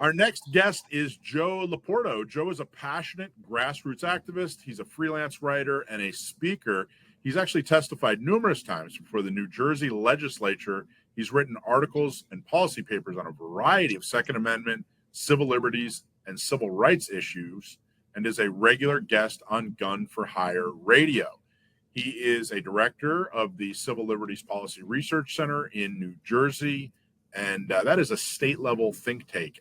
Our next guest is Joe LaPorto. Joe is a passionate grassroots activist. He's a freelance writer and a speaker. He's actually testified numerous times before the New Jersey legislature. He's written articles and policy papers on a variety of Second Amendment, civil liberties, and civil rights issues, and is a regular guest on Gun for Hire Radio. He is a director of the Civil Liberties Policy Research Center in New Jersey, and that is a state-level think tank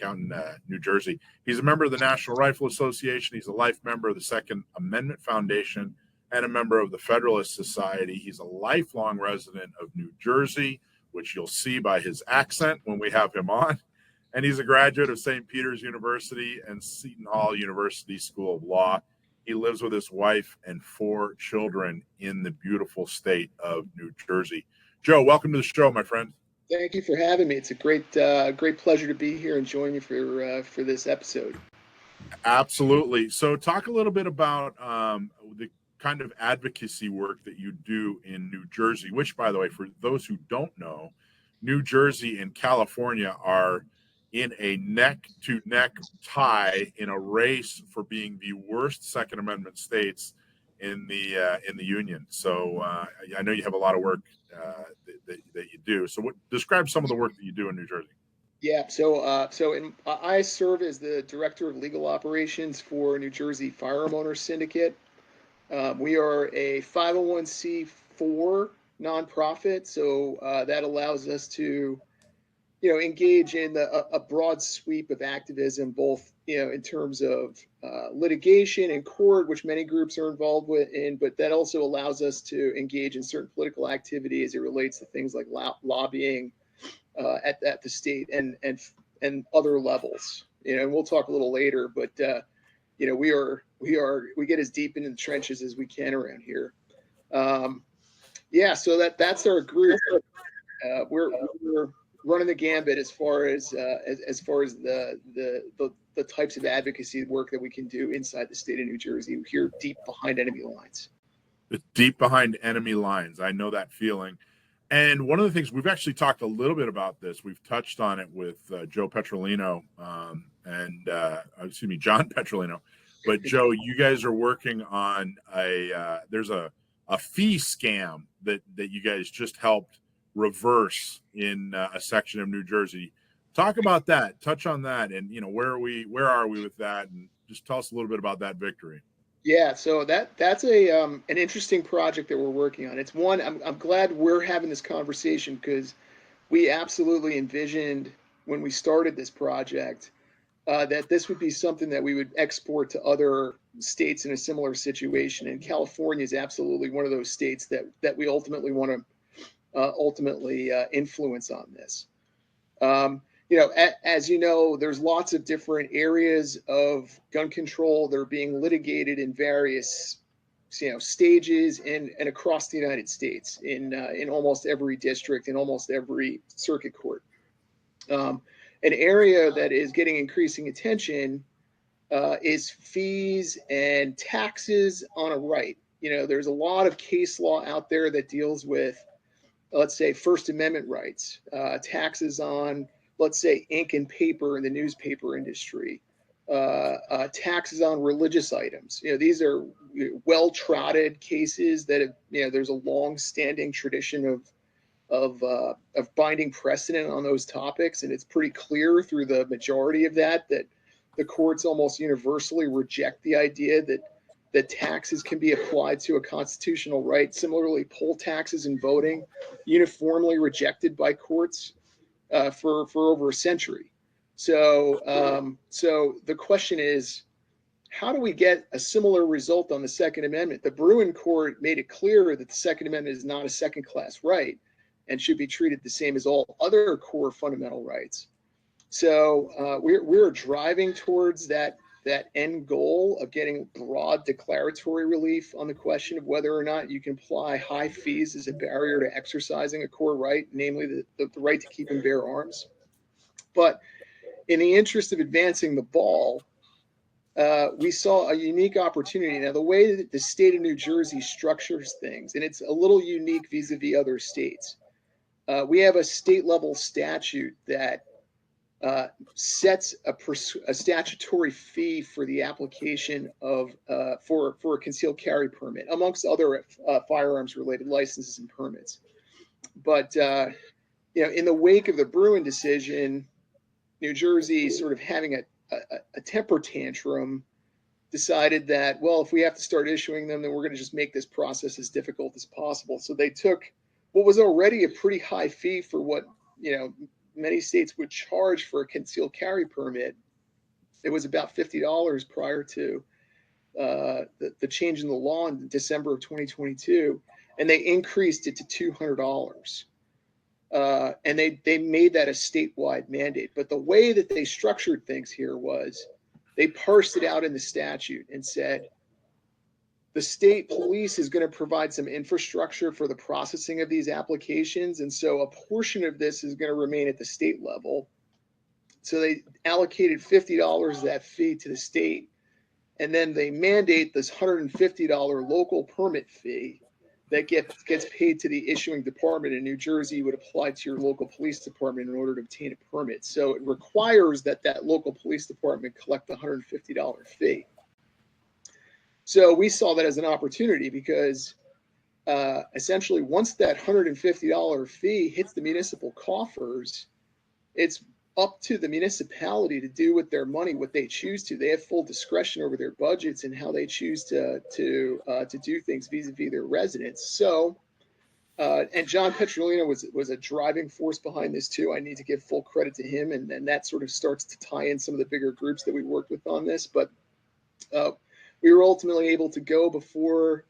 out in New Jersey. He's a member of the National Rifle Association. He's a life member of the Second Amendment Foundation and a member of the Federalist Society. He's a lifelong resident of New Jersey, which you'll see by his accent when we have him on. And he's a graduate of St. Peter's University and Seton Hall University School of Law. He lives with his wife and 4 children in the beautiful state of New Jersey. Joe, welcome to the show, my friend. Thank you for having me. It's a great pleasure to be here and join you for this episode. Absolutely. So talk a little bit about the kind of advocacy work that you do in New Jersey, which, by the way, for those who don't know, New Jersey and California are in a neck-to-neck tie in a race for being the worst Second Amendment states in the union. So I know you have a lot of work that you do. So describe some of the work that you do in New Jersey. Yeah. So I serve as the director of legal operations for New Jersey Firearm Owners Syndicate. We are a 501c4 nonprofit, so that allows us to engage in a broad sweep of activism, both in terms of litigation and court, which many groups are involved in, but that also allows us to engage in certain political activity as it relates to things like lobbying at the state and other levels. And we'll talk a little later, but we get as deep into the trenches as we can around here. So that's our group. We're running the gambit as far as the types of advocacy work that we can do inside the state of New Jersey. Here, deep behind enemy lines. Deep behind enemy lines. I know that feeling. And one of the things we've actually talked a little bit about this. We've touched on it with Joe Petrolino John Petrolino. But Joe, you guys are working on there's a fee scam that you guys just helped reverse in a section of New Jersey. Talk about that, touch on that, and where are we with that, and just tell us a little bit about that victory. Yeah, so that's an interesting project that we're working on. It's one I'm glad we're having this conversation, because we absolutely envisioned when we started this project that this would be something that we would export to other states in a similar situation, and California is absolutely one of those states that we ultimately want to influence on this. As you know, there's lots of different areas of gun control that are being litigated in various, stages and across the United States in almost every district, in almost every circuit court. An area that is getting increasing attention is fees and taxes on a right. There's a lot of case law out there that deals with, let's say, First Amendment rights, taxes on, let's say, ink and paper in the newspaper industry, taxes on religious items. These are well-trotted cases that have, there's a long-standing tradition of binding precedent on those topics, and it's pretty clear through the majority of that the courts almost universally reject the idea that taxes can be applied to a constitutional right. Similarly, poll taxes and voting, uniformly rejected by courts for over a century. So the question is, how do we get a similar result on the Second Amendment? The Bruin Court made it clear that the Second Amendment is not a second-class right and should be treated the same as all other core fundamental rights. So we're driving towards that end goal of getting broad declaratory relief on the question of whether or not you can apply high fees as a barrier to exercising a core right, namely the right to keep and bear arms. But in the interest of advancing the ball, we saw a unique opportunity. Now, the way that the state of New Jersey structures things, and it's a little unique vis-a-vis other states, we have a state-level statute that sets a statutory fee for the application of for a concealed carry permit, amongst other firearms related licenses and permits. But in the wake of the Bruin decision, New Jersey, sort of having a temper tantrum, decided that, well, if we have to start issuing them, then we're going to just make this process as difficult as possible. So they took what was already a pretty high fee for what many states would charge for a concealed carry permit. It was about $50 prior to the change in the law in December of 2022, and they increased it to $200. And they made that a statewide mandate. But the way that they structured things here was they parsed it out in the statute and said the state police is going to provide some infrastructure for the processing of these applications. And so a portion of this is going to remain at the state level. So they allocated $50 of that fee to the state. And then they mandate this $150 local permit fee that gets paid to the issuing department in New Jersey, would apply to your local police department in order to obtain a permit. So it requires that local police department collect the $150 fee. So we saw that as an opportunity because essentially once that $150 fee hits the municipal coffers, it's up to the municipality to do with their money what they choose to. They have full discretion over their budgets and how they choose to do things vis-a-vis their residents. So, and John Petrolino was a driving force behind this too. I need to give full credit to him, and that sort of starts to tie in some of the bigger groups that we worked with on this. But we were ultimately able to go before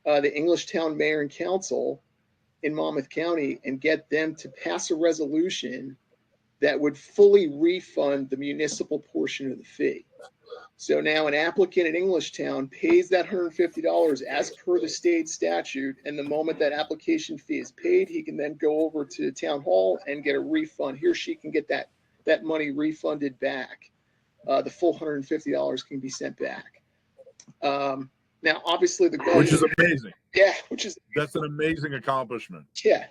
the Englishtown Mayor and Council in Monmouth County and get them to pass a resolution that would fully refund the municipal portion of the fee. So now an applicant in Englishtown pays that $150 as per the state statute, and the moment that application fee is paid, he can then go over to town hall and get a refund. He or she can get that money refunded back. The full $150 can be sent back. Now, obviously, the goal, which is amazing. Yeah, that's an amazing accomplishment. Yeah.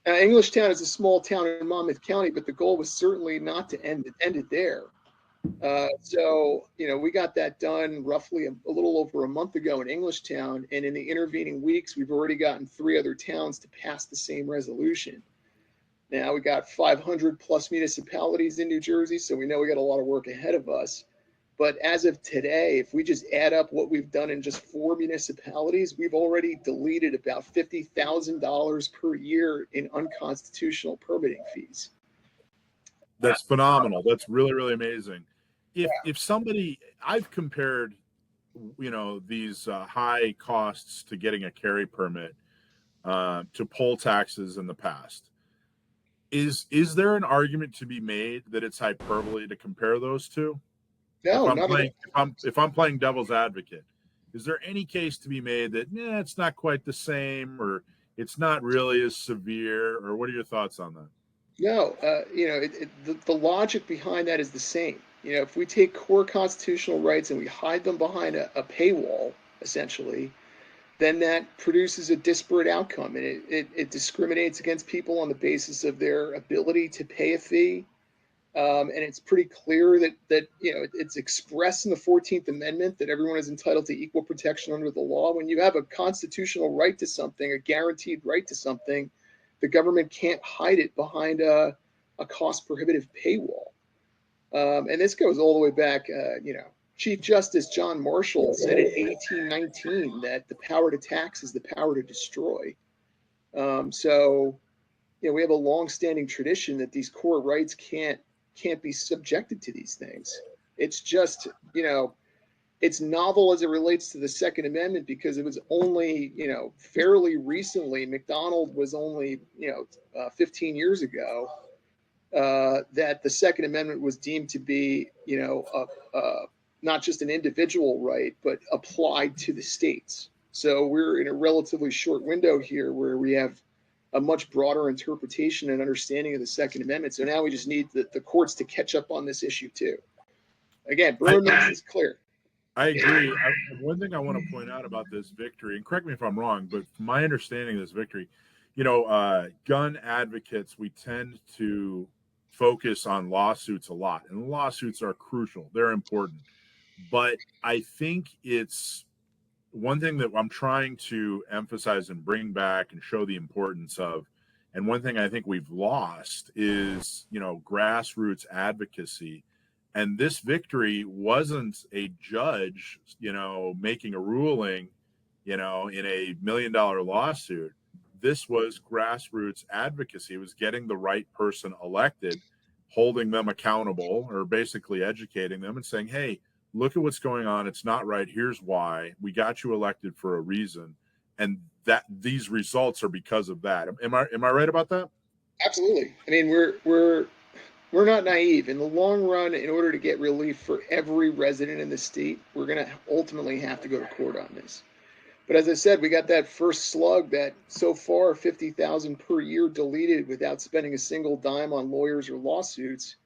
Englishtown is a small town in Monmouth County, but the goal was certainly not to end it there. So, we got that done roughly a little over a month ago in Englishtown, and in the intervening weeks, we've already gotten 3 other towns to pass the same resolution. Now we got 500 plus municipalities in New Jersey, so we know we got a lot of work ahead of us. But as of today, if we just add up what we've done in just 4 municipalities, we've already deleted about $50,000 per year in unconstitutional permitting fees. That's phenomenal. That's really, really amazing. If somebody, I've compared, these high costs to getting a carry permit to poll taxes in the past. Is there an argument to be made that it's hyperbole to compare those two? No, if I'm playing devil's advocate, is there any case to be made that it's not quite the same, or it's not really as severe, or what are your thoughts on that? No, the logic behind that is the same. If we take core constitutional rights and we hide them behind a paywall, essentially, then that produces a disparate outcome, and it discriminates against people on the basis of their ability to pay a fee. And it's pretty clear that it's expressed in the 14th Amendment that everyone is entitled to equal protection under the law. When you have a constitutional right to something, a guaranteed right to something, the government can't hide it behind a cost prohibitive paywall. And this goes all the way back. Chief Justice John Marshall said in 1819 that the power to tax is the power to destroy. So we have a long-standing tradition that these core rights can't be subjected to these things. It's just, it's novel as it relates to the Second Amendment because it was only, fairly recently, McDonald was only, 15 years ago, that the Second Amendment was deemed to be, not just an individual right, but applied to the states. So we're in a relatively short window here where we have a much broader interpretation and understanding of the Second Amendment. So now we just need the courts to catch up on this issue too. Again, Bruin is clear. I agree. One thing I want to point out about this victory, and correct me if I'm wrong, but from my understanding of this victory, gun advocates, we tend to focus on lawsuits a lot, and lawsuits are crucial. They're important. But I think it's one thing that I'm trying to emphasize and bring back and show the importance of. And one thing I think we've lost is, grassroots advocacy. And this victory wasn't a judge, making a ruling, in a $1 million lawsuit. This was grassroots advocacy. It was getting the right person elected, holding them accountable, or basically educating them and saying, hey, look at what's going on. It's not right. Here's why. We got you elected for a reason. And that these results are because of that. Am I right about that? Absolutely. I mean, we're not naive. In the long run, in order to get relief for every resident in the state, we're going to ultimately have to go to court on this. But as I said, we got that first slug that so far 50,000 per year deleted without spending a single dime on lawyers or lawsuits.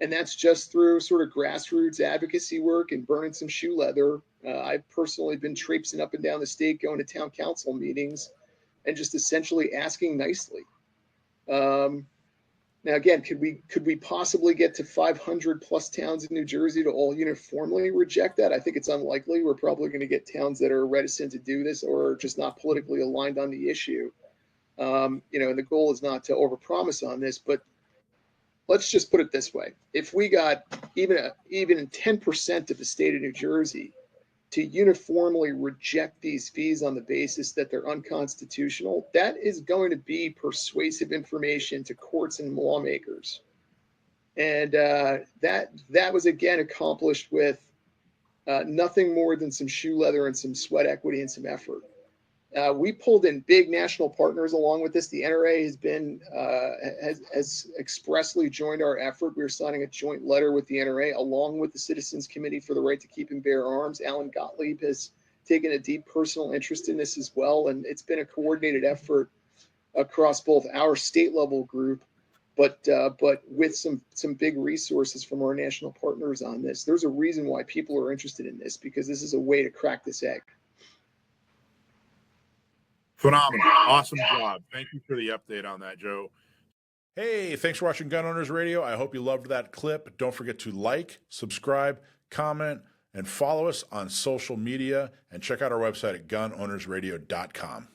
And that's just through sort of grassroots advocacy work and burning some shoe leather. I've personally been traipsing up and down the state, going to town council meetings and just essentially asking nicely. Now, again, could we possibly get to 500 plus towns in New Jersey to all uniformly reject that? I think it's unlikely. We're probably going to get towns that are reticent to do this or just not politically aligned on the issue. And the goal is not to overpromise on this, but let's just put it this way. If we got even 10% of the state of New Jersey to uniformly reject these fees on the basis that they're unconstitutional, that is going to be persuasive information to courts and lawmakers. And that was, again, accomplished with nothing more than some shoe leather and some sweat equity and some effort. We pulled in big national partners along with this. The NRA has expressly joined our effort. We're signing a joint letter with the NRA along with the Citizens Committee for the Right to Keep and Bear Arms. Alan Gottlieb has taken a deep personal interest in this as well, and it's been a coordinated effort across both our state level group, but with some big resources from our national partners on this. There's a reason why people are interested in this, because this is a way to crack this egg. Phenomenal. Awesome job. Thank you for the update on that, Joe. Hey, thanks for watching Gun Owners Radio. I hope you loved that clip. Don't forget to like, subscribe, comment, and follow us on social media, and check out our website at gunownersradio.com.